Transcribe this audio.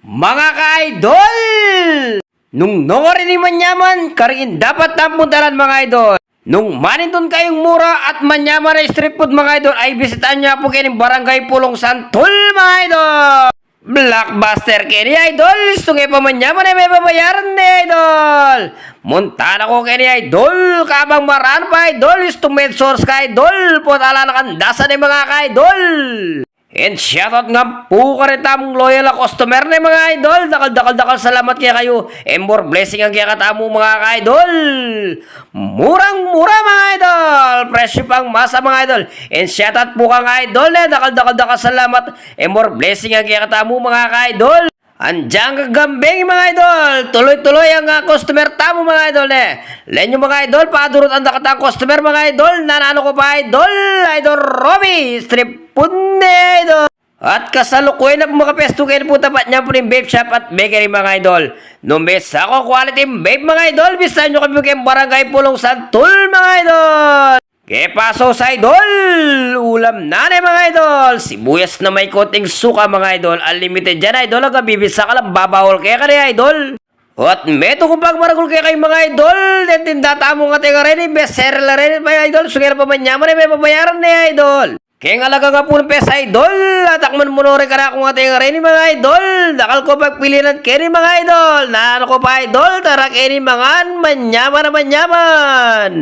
Mga ka-idol! Nung nongori ni manyaman, karingin dapat tampuntaran mga idol. Nung manindun kayong mura at manyaman na street food mga idol, ay bisitahan nyo po kayo ng Barangay Pulong Santol mga idol. Blockbuster kayo ni idol, gusto kayo pa manyaman ay may babayaran ni idol. Muntana ko kayo ni idol, kabang maraan pa idol, gusto med source ka idol, putala na kandasan ni mga ka-idol. And shoutout nga po ka rin tamong loyal na customer na mga idol. Dakal salamat kaya kayo. And more blessing ang kaya katamo mga ka-idol. Murang-mura mga idol. Presyo pang masa mga idol. And shoutout po ka nga idol. Dakal salamat. And more blessing ang kaya katamo mga ka-idol. Andiyan kagambing mga idol. Tuloy-tuloy ang customer tamo mga idol Lenyo mga idol, padurot ang dakatang customer mga idol. Nanano ko pa idol. Idol Robbie, strip punde idol. At kasalukuyan na mga pesto kayo po tapat niya po ng vape shop at bakery mga idol. Numbes ako quality vape mga idol. Bisahan nyo kami kayong Barangay Pulong Santol mga idol. Kaya paso sa idol, ulam na mga idol. Sibuyas na may konting suka mga idol. Unlimited dyan idol. Ang bibisa ka lang, babawal kaya ka rin idol. At meto kung pagmaragol kaya kayo mga idol. Tindata mo nga tinga rin, best seller na rin mga idol. Sugera pa man yaman, may pabayaran na idol. Kaya nga laga nga po ng pesa idol. Atakman mo rin ka na kung nga tinga rin mga idol. Dakal ko pagpilinan kayo rin mga idol. Naano ko pa idol, tara kayo rin mga manyaman na manyaman.